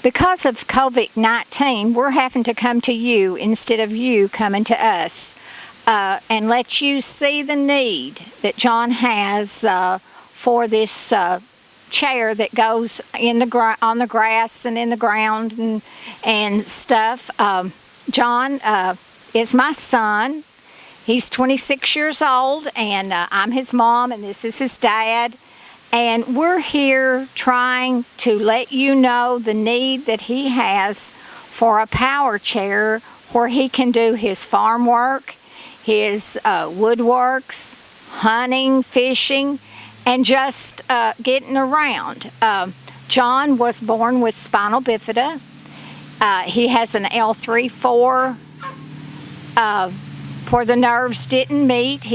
Because of COVID-19, we're having to come to you instead of you coming to us, and let you see the need that John has for this chair that goes in on the grass and in the ground and stuff. John is my son. He's 26 years old, and I'm his mom, and this is his dad. And we're here trying to let you know the need that he has for a power chair where he can do his farm work, his woodworks, hunting, fishing, and just getting around. John was born with spinal bifida. He has an L3-4 where the nerves didn't meet.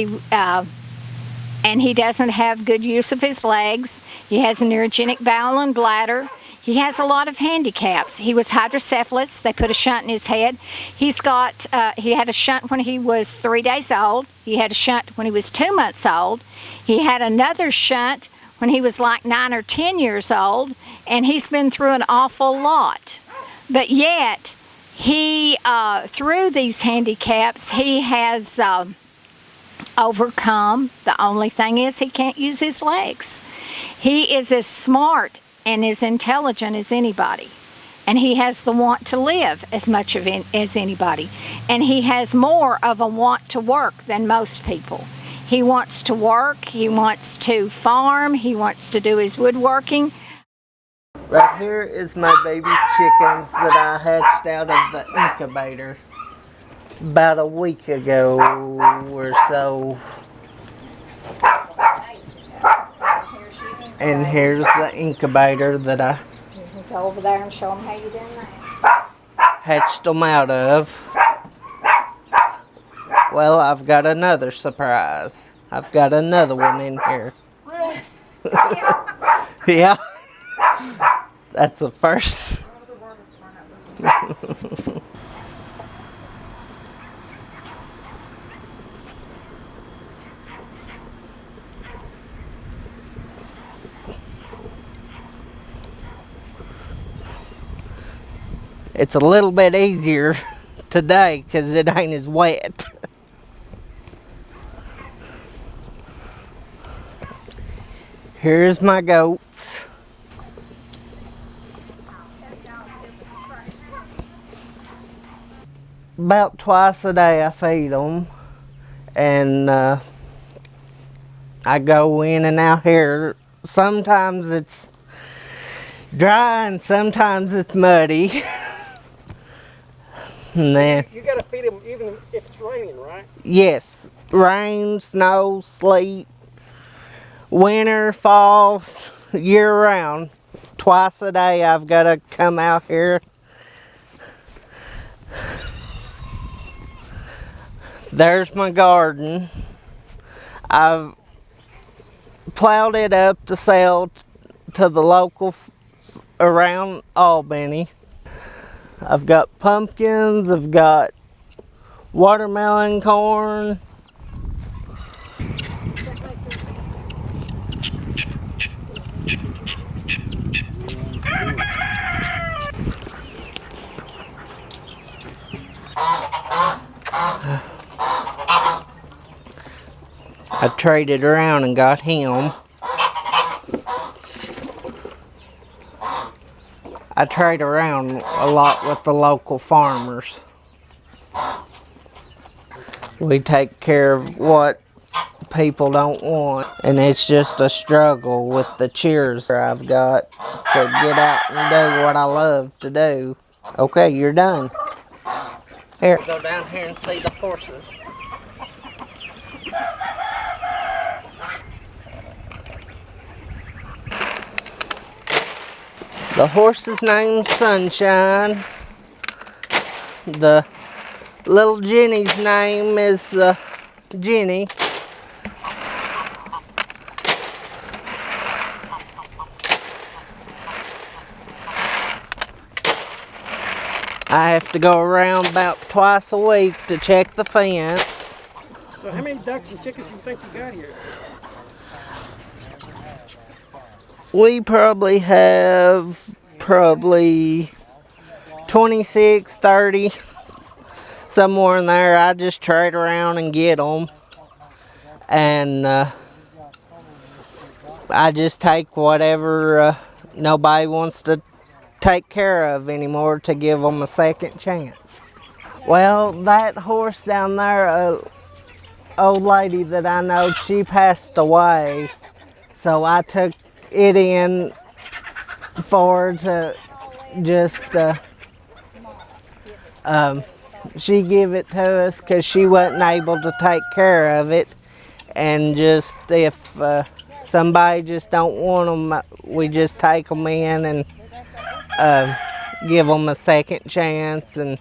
And he doesn't have good use of his legs. He has a neurogenic bowel and bladder. He has a lot of handicaps. He was hydrocephalus. They put a shunt in his head. He had a shunt when he was 3 days old. He had a shunt when he was 2 months old. He had another shunt when he was like 9 or 10 years old, and he's been through an awful lot. But yet, he, through these handicaps, he has overcome. The only thing is he can't use his legs. He is as smart and as intelligent as anybody, and he has the want to live as much as anybody, and he has more of a want to work than most people. He wants to work, he wants to farm, he wants to do his woodworking. Right here is my baby chickens that I hatched out of the incubator about a week ago or so. And here's the incubator that I Go over there and show them how you done that. hatched them out of. Well, I've got another surprise. I've got another one in here. Really? Yeah. That's the first. It's a little bit easier today because it ain't as wet. Here's my goats. About twice a day I feed them, and I go in and out here. Sometimes it's dry and sometimes it's muddy. And then, you gotta feed them even if it's raining, right? yes, rain, snow, sleet, winter, fall, year round. Twice a day I've got to come out here. There's my garden. I've plowed it up to sell to the local around Albany. I've got pumpkins, I've got watermelon, corn. I traded around and got him. I trade around a lot with the local farmers. We take care of what people don't want, and it's just a struggle with the cheers I've got to get out and do what I love to do. Okay, you're done. Here, go down here and see the horses. The horse's name's Sunshine. The little Jenny's name is Jenny. I have to go around about twice a week to check the fence. So how many ducks and chickens do you think you got here? We probably have 26, 30, somewhere in there. I just trade around and get them. And I just take whatever nobody wants to take care of anymore to give them a second chance. Well, that horse down there, old lady that I know, she passed away. So I took it in for her to just, she gave it to us because she wasn't able to take care of it. And just if somebody just don't want them, we just take them in and give them a second chance. And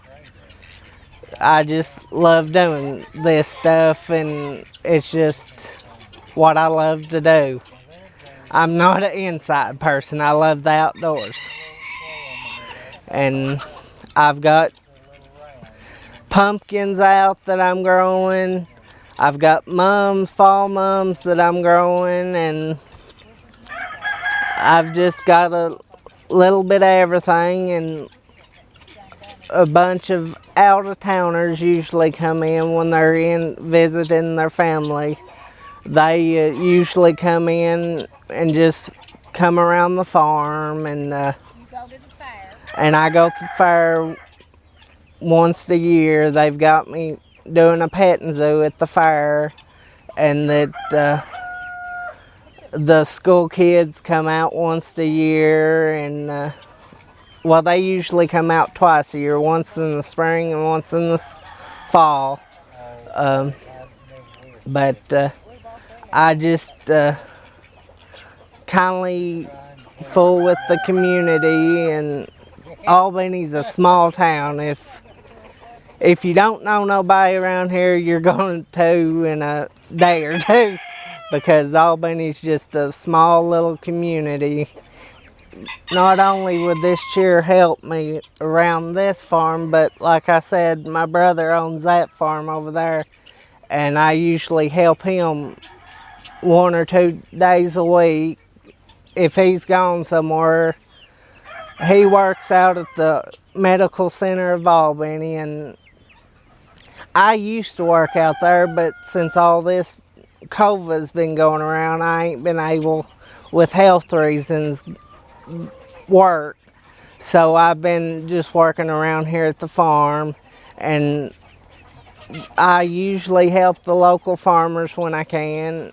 I just love doing this stuff, and it's just what I love to do. I'm not an inside person. I love the outdoors. And I've got pumpkins out that I'm growing. I've got fall mums that I'm growing, and I've just got a little bit of everything. And a bunch of out-of-towners usually come in when they're in visiting their family. They usually come in and just come around the farm, and I go to the fair once a year. They've got me doing a petting zoo at the fair, and that the school kids come out once a year, and well, they usually come out twice a year, once in the spring and once in the fall. But I just kindly fool with the community, and Albany's a small town. If you don't know nobody around here, you're going to in a day or two, because Albany's just a small little community. Not only would this cheer help me around this farm, but like I said, my brother owns that farm over there, and I usually help him 1 or 2 days a week. If he's gone somewhere, he works out at the medical center of Albany, and I used to work out there, but since all this COVID's been going around, I ain't been able, with health reasons, work. So I've been just working around here at the farm, and I usually help the local farmers when I can,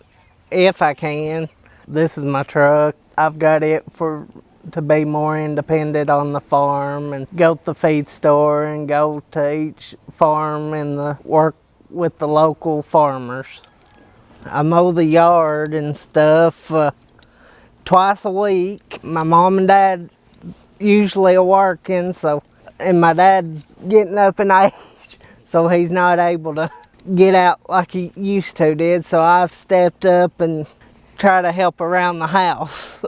if I can. This is my truck. I've got it to be more independent on the farm, and go to the feed store and go to each farm and work with the local farmers. I mow the yard and stuff twice a week. My mom and dad usually are working, and my dad's getting up in age, so he's not able to get out like he used to did, so I've stepped up and try to help around the house.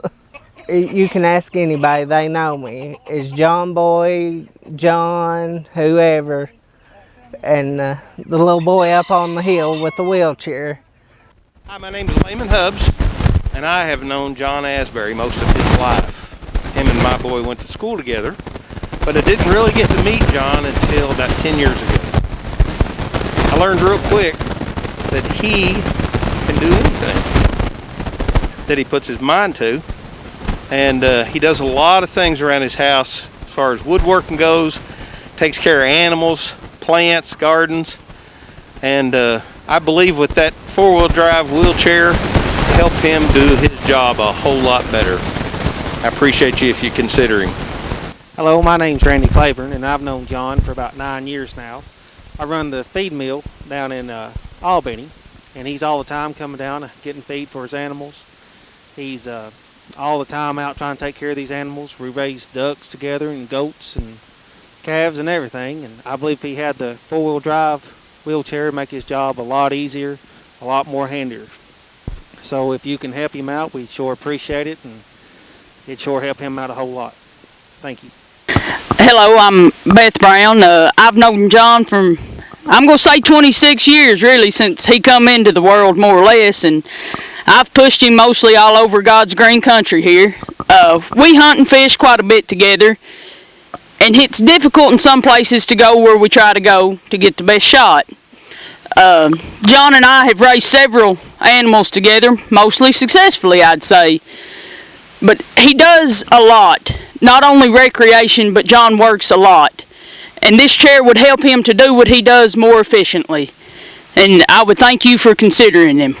You can ask anybody, they know me. It's John Boy, John, whoever, and the little boy up on the hill with the wheelchair. Hi, my name is Layman Hubbs, and I have known John Asberry most of his life. Him and my boy went to school together, but I didn't really get to meet John until about 10 years ago. I learned real quick that he can do anything that he puts his mind to. And he does a lot of things around his house as far as woodworking goes, takes care of animals, plants, gardens, and I believe with that four-wheel drive wheelchair help him do his job a whole lot better. I appreciate you if you consider him. Hello, my name's Randy Claiborne, and I've known John for about 9 years now. I run the feed mill down in Albany, and he's all the time coming down getting feed for his animals. He's all the time out trying to take care of these animals. We raise ducks together and goats and calves and everything, and I believe if he had the four-wheel drive wheelchair, it'd make his job a lot easier, a lot more handier. So if you can help him out, we sure appreciate it, and it'd sure help him out a whole lot. Thank you. Hello, I'm Beth Brown. I've known John from, I'm going to say 26 years really, since he come into the world more or less, and I've pushed him mostly all over God's green country here. We hunt and fish quite a bit together, and it's difficult in some places to go where we try to go to get the best shot. John and I have raised several animals together, mostly successfully, I'd say. But he does a lot, not only recreation, but John works a lot. And this chair would help him to do what he does more efficiently. And I would thank you for considering him.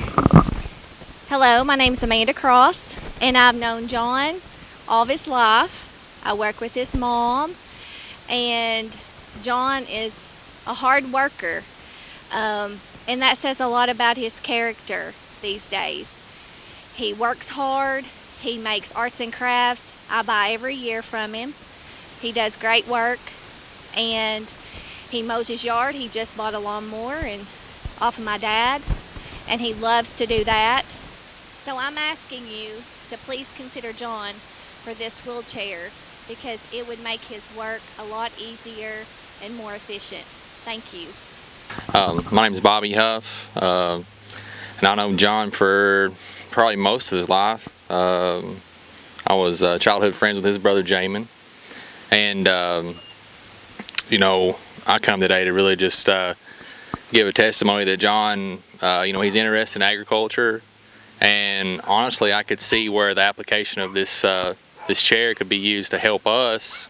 Hello, my name's Amanda Cross, and I've known John all of his life. I work with his mom, and John is a hard worker, and that says a lot about his character these days. He works hard, he makes arts and crafts. I buy every year from him. He does great work, and he mows his yard. He just bought a lawnmower and off of my dad, and he loves to do that. So I'm asking you to please consider John for this wheelchair, because it would make his work a lot easier and more efficient. Thank you. My name is Bobby Huff, and I know John for probably most of his life. I was childhood friends with his brother Jamin, and you know, I come today to really just give a testimony that John, you know, he's interested in agriculture, and honestly, I could see where the application of this this chair could be used to help us.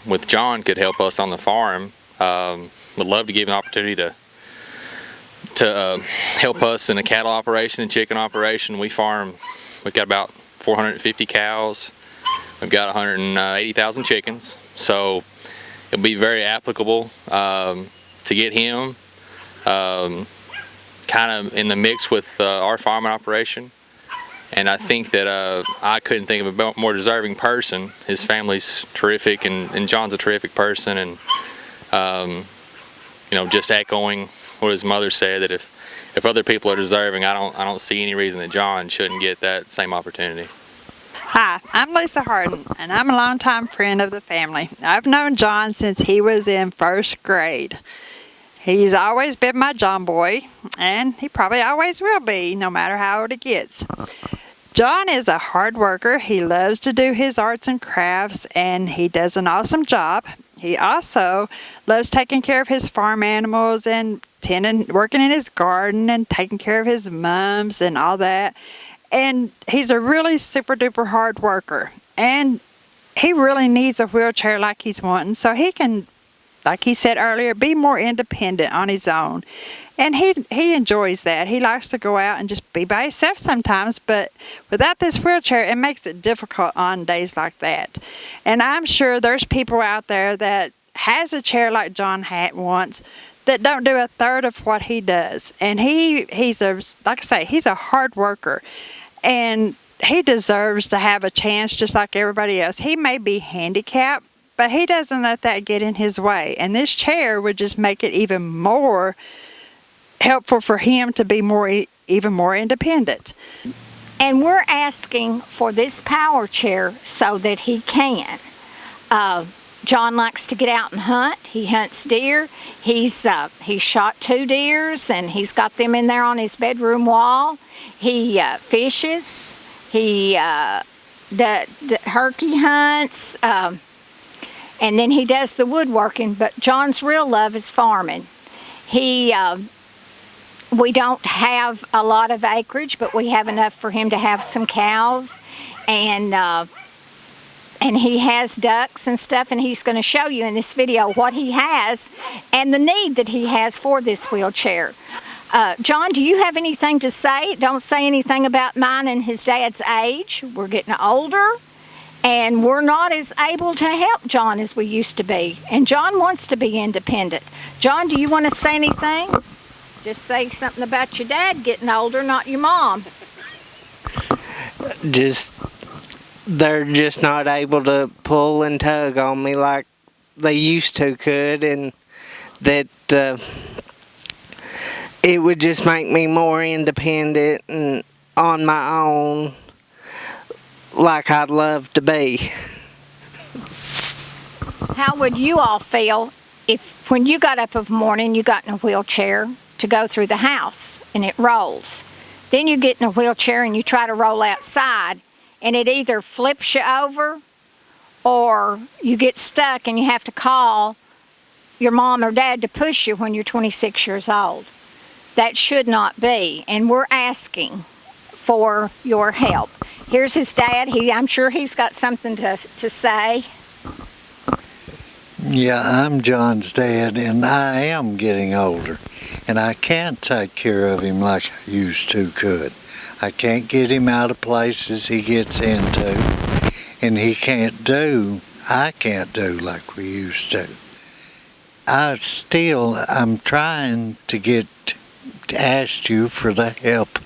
With John, could help us on the farm. Would love to give an opportunity to help us in a cattle operation and chicken operation. We've got about 450 cows. We've got 180,000 chickens. So it'll be very applicable to get him kind of in the mix with our farming operation. And I think that I couldn't think of a more deserving person. His family's terrific, and John's a terrific person. And you know, just echoing what his mother said, that if other people are deserving, I don't see any reason that John shouldn't get that same opportunity. Hi, I'm Lisa Harden, and I'm a longtime friend of the family. I've known John since he was in first grade. He's always been my John boy, and he probably always will be, no matter how old he gets. John is a hard worker. He loves to do his arts and crafts, and he does an awesome job. He also loves taking care of his farm animals and working in his garden and taking care of his mums and all that. And he's a really super duper hard worker. And he really needs a wheelchair like he's wanting, so he can, like he said earlier, be more independent on his own. And he enjoys that. He likes to go out and just be by himself sometimes, but without this wheelchair, it makes it difficult on days like that. And I'm sure there's people out there that has a chair like John had once that don't do a third of what he does. And he's like I say, he's a hard worker. And he deserves to have a chance just like everybody else. He may be handicapped, but he doesn't let that get in his way. And this chair would just make it even more helpful for him to be even more independent. And we're asking for this power chair so that he can. John likes to get out and hunt. He hunts deer. He's shot 2 deers, and he's got them in there on his bedroom wall. He fishes. He the turkey hunts, and then he does the woodworking. But John's real love is farming. We don't have a lot of acreage, but we have enough for him to have some cows, and he has ducks and stuff, and he's going to show you in this video what he has and the need that he has for this wheelchair. John, do you have anything to say? Don't say anything about mine and his dad's age. We're getting older, and we're not as able to help John as we used to be, and John wants to be independent. John, do you want to say anything? Just say something about your dad getting older, not your mom. They're just not able to pull and tug on me like they used to could, and that it would just make me more independent and on my own like I'd love to be. How would you all feel if when you got up of the morning you got in a wheelchair to go through the house and it rolls? Then you get in a wheelchair and you try to roll outside, and it either flips you over or you get stuck and you have to call your mom or dad to push you when you're 26 years old. That should not be, and we're asking for your help. Here's his dad. I'm sure he's got something to say. Yeah, I'm John's dad, and I am getting older, and I can't take care of him like I used to could. I can't get him out of places he gets into, and I can't do like we used to. I'm trying to ask you for the help,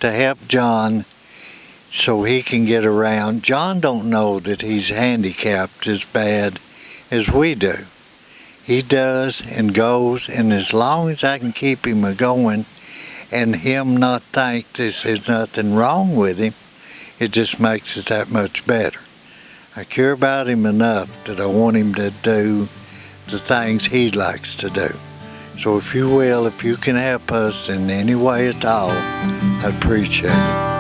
to help John so he can get around. John don't know that he's handicapped as bad as we do. He does and goes, and as long as I can keep him a-going and him not think there's nothing wrong with him, it just makes it that much better. I care about him enough that I want him to do the things he likes to do. So if you can help us in any way at all, I'd appreciate it.